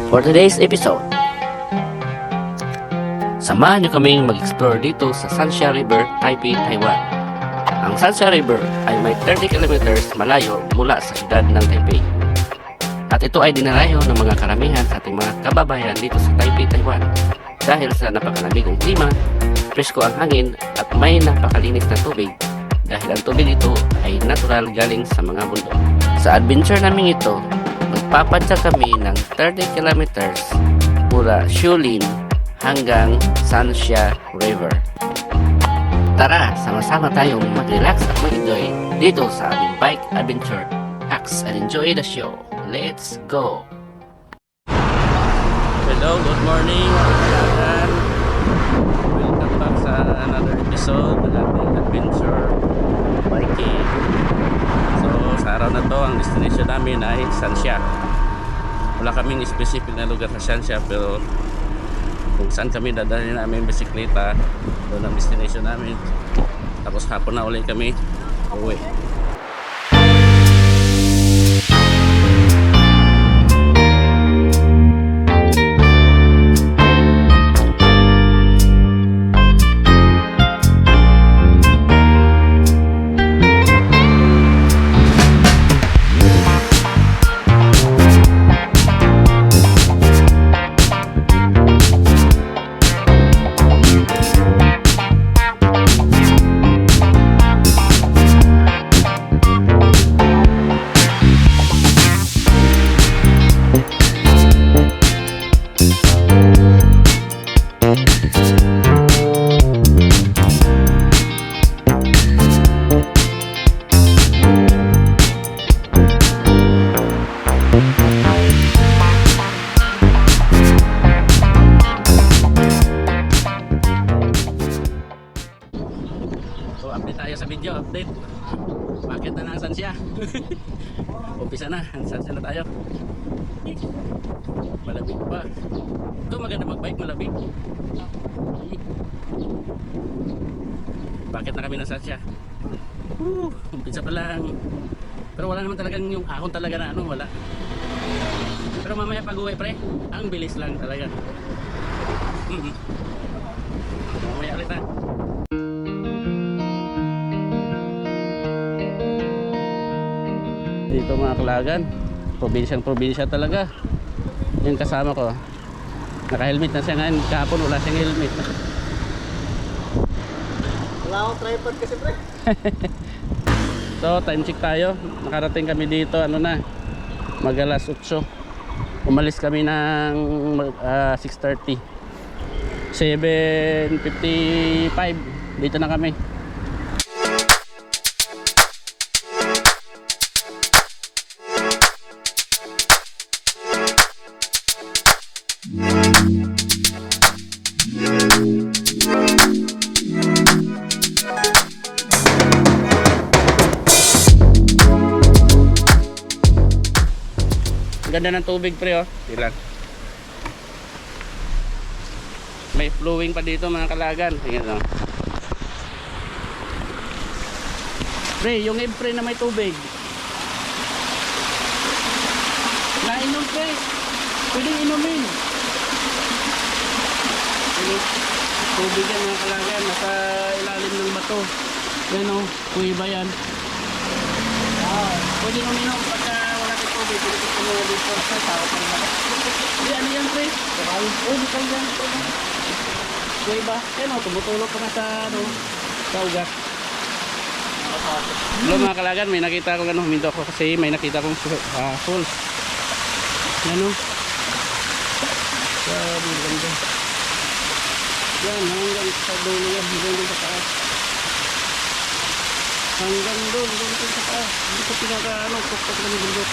For today's episode, samahan nyo kaming mag-explore dito sa Sanxia River, Taipei, Taiwan. Ang Sanxia River ay may 30 kilometers malayo mula sa siyudad ng Taipei. At ito ay dinarayo ng mga karamihan sa ating mga kababayan dito sa Taipei, Taiwan. Dahil sa napakalamig ng klima, presko ang hangin at may napakalinis na tubig. Dahil ang tubig ito ay natural galing sa mga bundok. Sa adventure namin ito, magpapadya kami ng 30 kilometers mula Shulin hanggang Sanxia River. Tara, sama-sama tayong mag-relax at mag-enjoy dito sa aming bike adventure. Relax and enjoy the show. Let's go! Hello, good morning. Welcome back sa another episode ng ating adventure biking. So, sa araw na to, ang destination namin ay Sanxia. Wala kaming specific na lugar sa Sanxia, pero kung saan kami dadalhin namin bisikleta, doon ang destination namin. Tapos hapon na ulit kami uwi. So update tayo sa video, update. Bakit na ng Sanxia? Umpisa na, Sanxia na tayo. Malamig pa. Ito maganda magbike, malamig. Bakit na kami ng Sanxia? Umpisa pa lang. Pero wala naman talagang yung ahon talaga na ano, wala. Pero mamaya pag uwi pre, ang bilis lang talaga. Mamaya ulit na. Dito mga kalagan, probinsya talaga. Yung kasama ko, naka-helmet na siya ngayon. Kahapon wala siyang helmet. Wala akong tripod kasi pre. So time check tayo. Nakarating kami dito, ano na, mag-alas 8. Umalis kami ng 6:30. 7:55 dito na kami. Ganda ng tubig pre, oh. Ilan. May flowing pa dito mga kalagan. Tingnan oh. Pre, yung pre na may tubig. Nainom pre. Pwedeng inumin. Tubig yan mga kalagan. Nasa ilalim ng bato. Yan oh, kuiba yan. Pwede uminom pagka wala kang tubig. Pwede ko muna dito sa tao pa naman. Di ano yan pre? Di ka yan. Kuiba. Yan o, tumutulog ka na sa ano, sa ugat. Hello mga kalagan, may nakita akong ano, huminto ako kasi may nakita akong falls. Yan o. Sabi, ganda. Yan, hanggang sa dulo yan, hanggang sa taas. Hanggang doon sa taas. Hindi ko pinaka ano, tuktok lang yung bundok.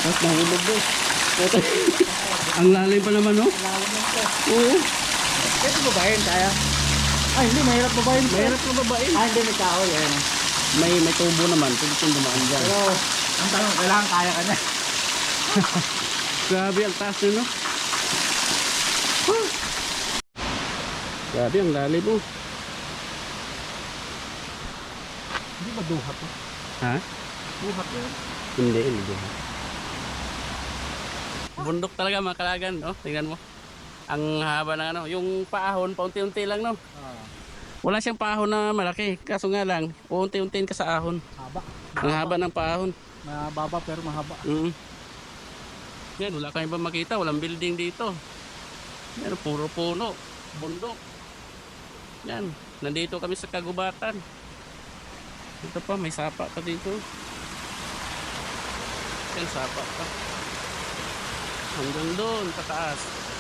At nahulog doon. Ang lalim pa naman, no? Oo. Pwede babayin kaya? Ay, hindi, mahirap babayin. Mahirap na babae. Ah, hindi, may kahoy. Ayan. may tubo naman, pwede kong dumaan dyan. Pero, ang tanong, kailangan kaya ka niya. Grabe ang taas nyo, no? Grabe ang lalim mo. Hindi ba duhat to? Ha? Duhat yun. Hindi. Bundok talaga mga kalagan, no? Tingnan mo. Ang haba ng ano, yung paahon, paunti-unti lang, no? Wala siyang paahon na malaki. Kaso nga lang, unti-untiin ka sa ahon. Haba. Ang haba ng paahon. Mababa pero mahaba. Yan, wala kayong ba makita? Walang building dito. Yan, puro puno. Bundok. Yan, nandito kami sa kagubatan. Ito pa, may sapa pa dito. Yan, sapa pa. Hanggang doon, kataas.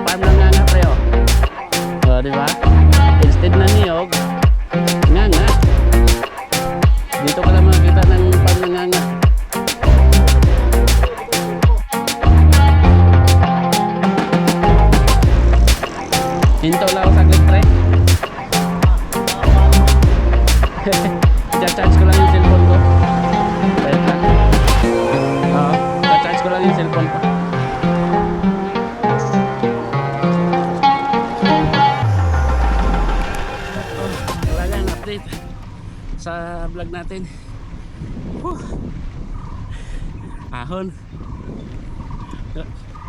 Farm lang nga pre, oh. Oh, di ba? Instead na niyog, nga. Dito ka lang makikita ng farm na nga. Hinto lang ako saglit, pre. I-charge ko lang yung cellphone ko. Wait lang. Oo, i-charge ko lang yung cellphone ko. Wala lang update sa vlog natin. Ahon.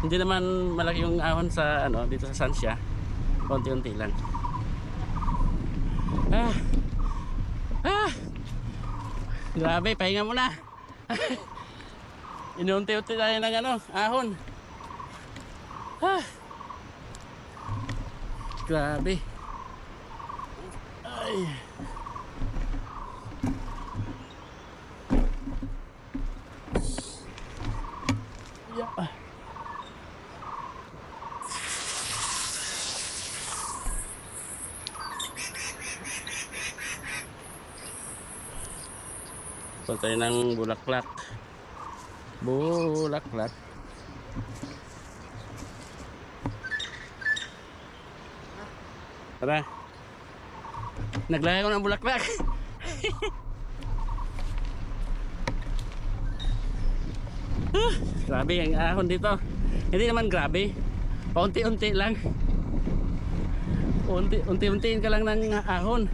Hindi naman malaki yung ahon sa ano dito sa Sansya. Konti-unti lang. Grabe, pahinga muna. Inunti-unti tayo ng ano, ahon. Grabe. Ay. Yeah. Patay ng bulaklak. Bulaklak. Tara. Naglagay ko ng bulaklak. Grabe ang ahon dito. Hindi naman grabe. Paunti-unti lang. Unti-untiin ka lang ng ahon.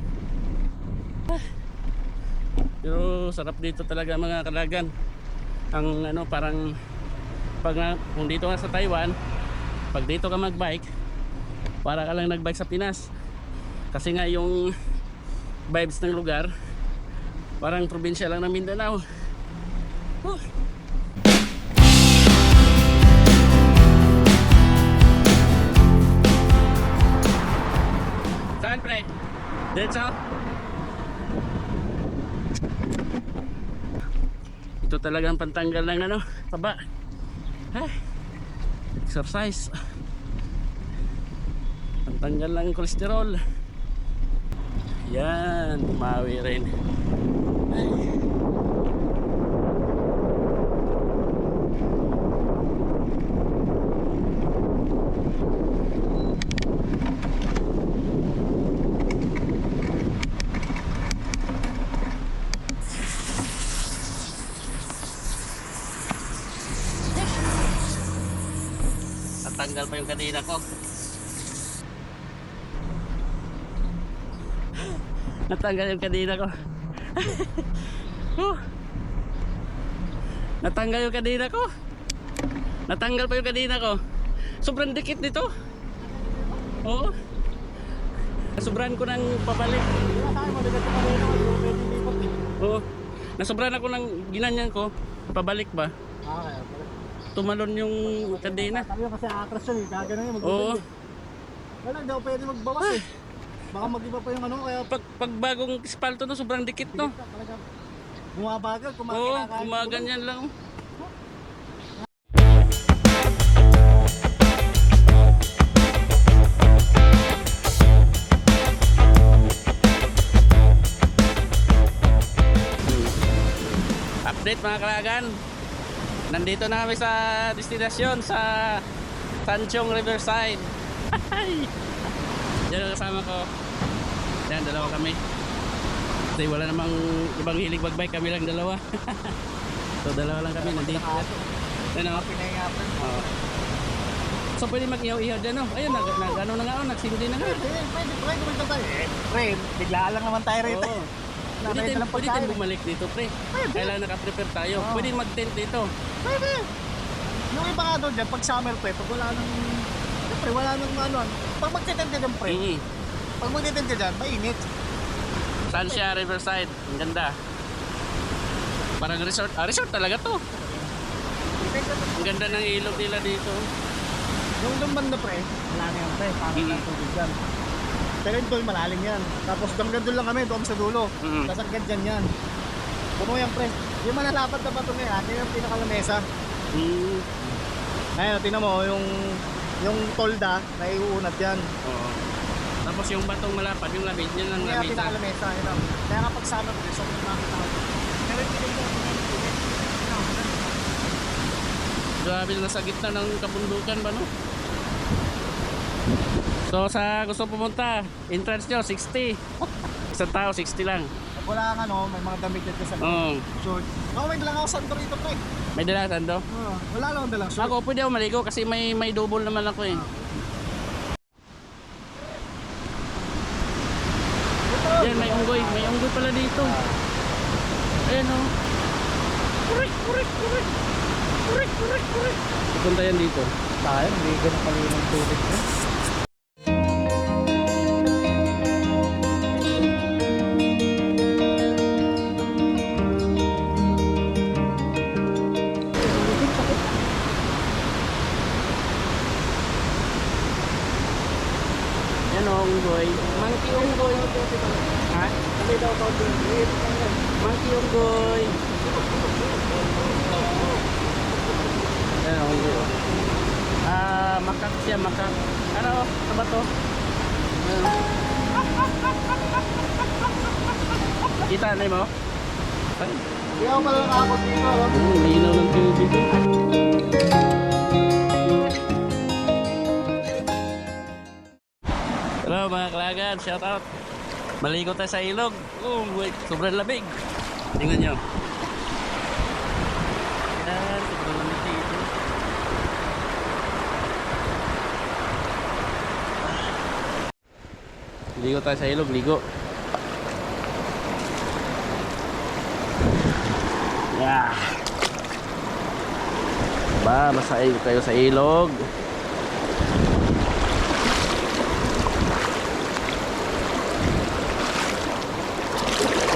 Pero sarap dito talaga mga kalagan. Ang ano parang kung dito ka sa Taiwan, pag dito ka magbike, para ka lang nagbike sa Pinas. Kasi nga yung vibes ng lugar parang probinsya lang ng Mindanao. Saan pre? Diretso? Ito talagang pantanggal ng ano, taba. Exercise. Pantanggal ng kolesterol. Yan, bumawi rin. Natanggal pa yung kadena ko. Natanggal yung kadena ko. Natanggal yung kadena ko. Natanggal pa yung kadena ko. Sobrang dikit nito. Oo. Nasobrahan ko ng pabalik. Oo. Nasobrahan ako ng ginanyan ko. Pabalik ba? Kaya pala. Tumalon yung kadena. Sabi ko kasi akras yun eh. Kaya ganun yung Oo. Wala, hindi ako pwede magbawas eh. Baka mag-iba pa yung ano, kaya Pag bagong espalto no, sobrang dikit no. talaga bumabagal, Oo, kumakinakain. gumaganyan lang. update mga kalagan. Nandito na kami sa destinasyon sa Sanchong Riverside. Yan ang kasama ko. Yan, dalawa kami. Kasi wala namang ibang hilig magbike, kami lang dalawa. So dalawa lang kami nandito. Ano? Oo. So pwede mag-ihaw-ihaw dyan, no? Ayun, ano na nga, nagsindi na nga. Pwede kumita tayo. Pre, biglaan lang naman tayo rito. Oo. Pwede tayong bumalik dito, pre. Kailangan naka-prepare tayo. Pwede mag-tent dito. Pwede. Yung iba nga doon dyan, pag summer pre, pag wala nang... Siyempre, wala nang ano. Pag magtitente dyan pre, pag magtitente dyan, mainit. Sansia Riverside, ang ganda. Parang resort. Resort talaga to. Ang ganda ng ilog nila dito. Yung doon banda pre, wala na yan pre, parang lang tubig dyan. Pero yung doon malalim yan. Tapos hanggang doon lang kami, doon sa dulo. Tapos hanggang dyan yan. Puno yan pre. Yung manalapad na bato na yan, yan yung pinakalamesa. Ayun, tingnan mo, yung tolda, naiuunat yan. Oo. Tapos yung batong malapad, yung lamig, yan ang Yan yung lamig. pinakalamesa. Kaya kapag summer pre, so yung makita ko. Pero yung pinakalamesa. Grabe na sa gitna ng kabundukan ba, no? So sa gusto pumunta, entrance nyo 60. Isang tao 60 lang. Pag wala kang ano, may mga damit dito sa short. Ako may dalang ako sando rito pre. May dala sando? Wala lang akong dalang short. Ako pwede ako maligo kasi may double naman ako eh. Yan, may unggoy pala dito. Ayan o. Kurik. Pupunta yan dito. Tayo, hindi ganun kami ng tubig pre. Yan o, unggoy. Monkey unggoy. Ha? Monkey unggoy. Yan o, unggoy o. Makak siya, makak. Ano o? Ano ba to? Kita na mo? Ay. Hindi ako pala nakakot dito. Linaw ng tubig. Hello mga kalagan, shout out. Maligo tayo sa ilog. Oh, wait, sobrang lamig. Tingnan nyo. Yan, sobrang lamig dito. Ligo tayo sa ilog, ligo. Yeah. Ba, masaig kayo sa ilog.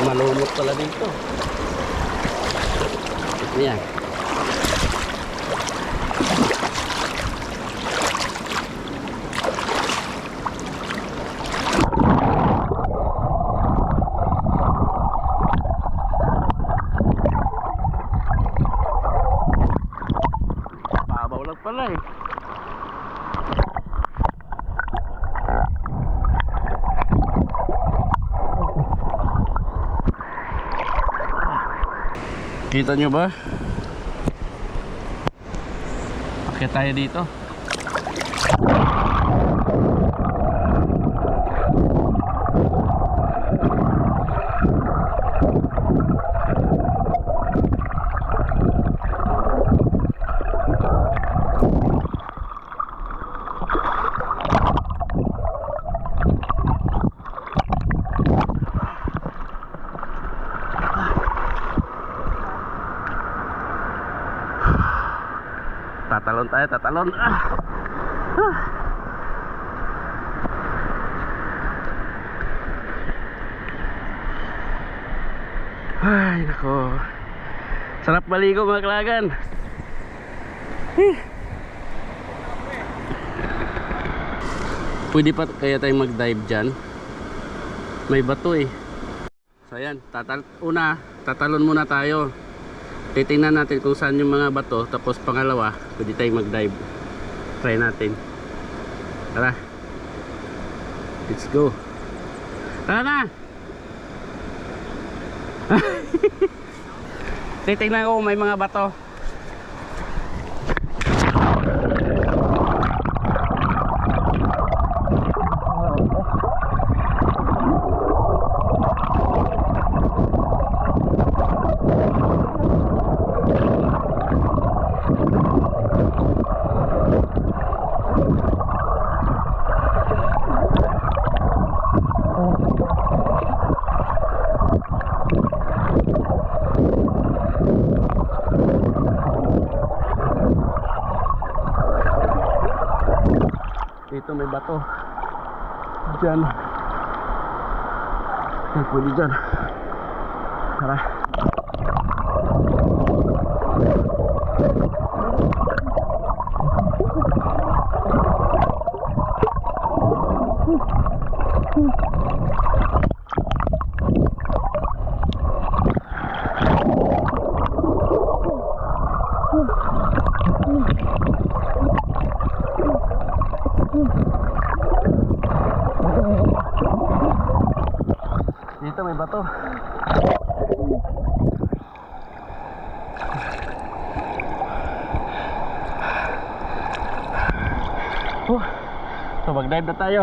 Malumot pala dito. Ayan. Pabaw lang pala eh. Kita nyo ba? Akit tayo dito. Tatalon tayo, tatalon. Ay, nako. Sarap maligo mga kalagan. Pwede pa kaya tayong mag-dive dyan. May bato eh. So ayan, tatalon muna tayo. Titingnan natin kung saan yung mga bato. Tapos pangalawa, pwede tayong mag-dive. Try natin. Tara. Let's go. Tara na! Titignan ko kung may mga bato. Dito may bato. Diyan. Yan, pwede dyan. Tara. Dito may bato. So mag-dive na tayo.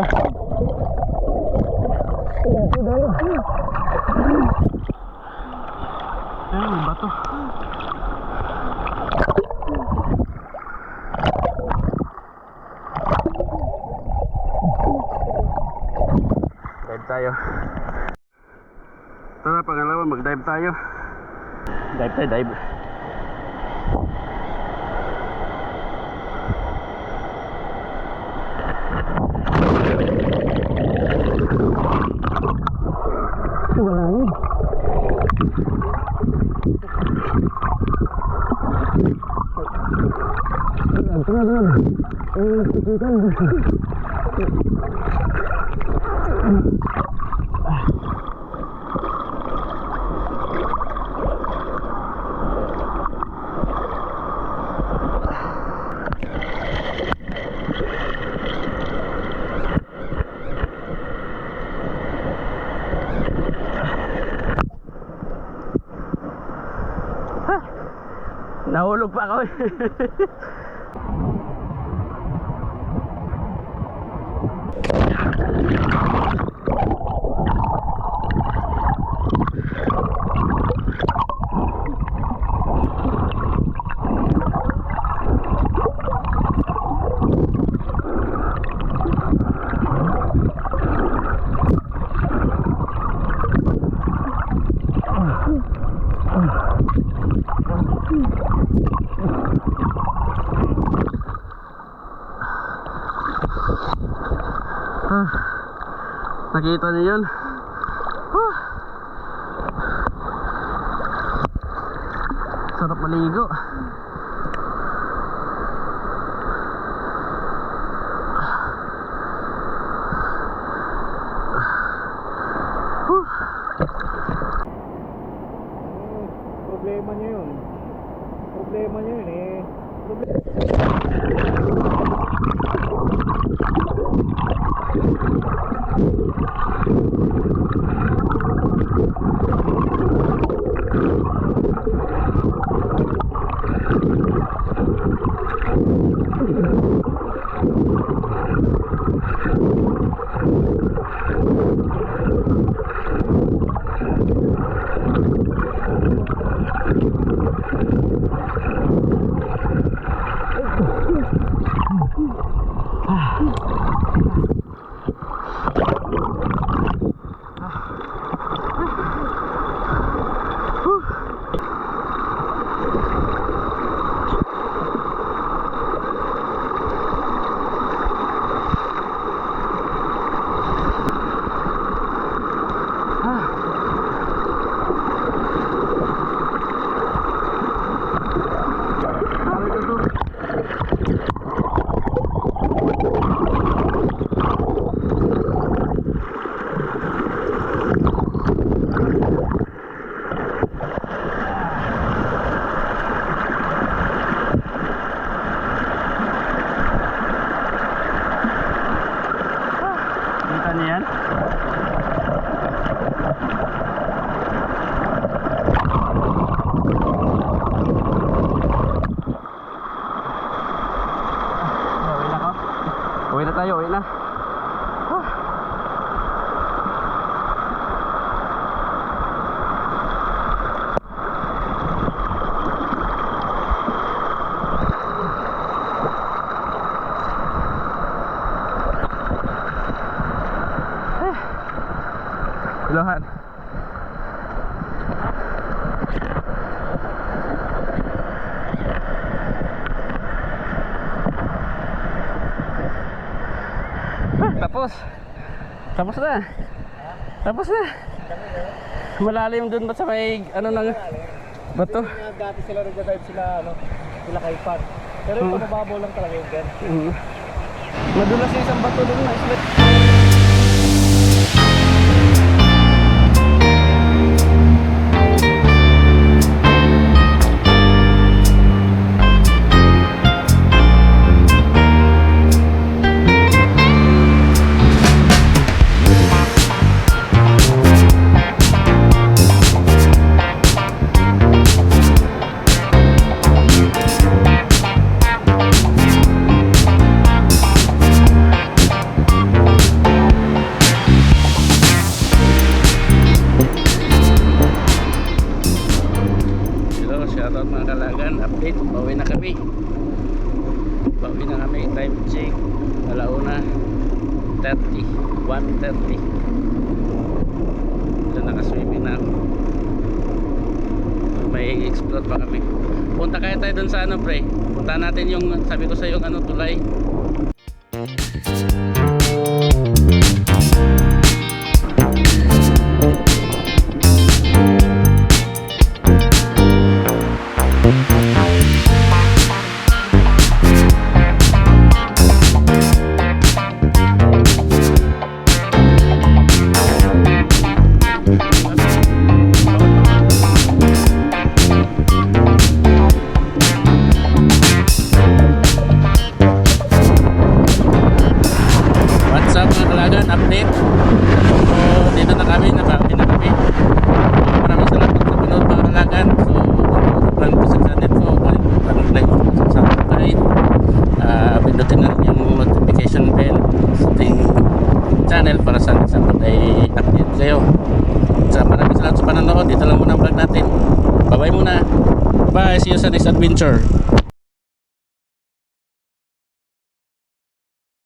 Ay, may bato. Dive tayo. Tara, pangalawa, mag-dive tayo. Dive tayo, dive. Wala yun. Nahulog pa ako. Nakita niyo yun? Sarap maligo. Problema niya yun. Problema niya yun eh. Tapos na. Tapos na. Malalim dun ba sa may ano nang bato? Dati sila nag-dive sila kay Pat. Pero ito mababaw lang talaga yung gan. Madulas yung isang bato dun na isla. Shoutout mga kalagan, update, pauwi na kami. Time check, 1:30, 1:30. Doon nakaswimming na ako. May explore pa kami. Punta kaya tayo doon sa ano pre. Punta natin yung sabi ko sa yung ano tulay. Update. So dito na kami, nakauwi na kami. Maraming salamat sa panood mga kalagan. So plan ko sa channel ko, parang like, subscribe, pindutin na rin yung notification bell sa ating channel para sa ay update kayo. So maraming salamat sa panonood. Dito lang muna ang vlog natin. Bye bye muna. Bye, see you sa next adventure.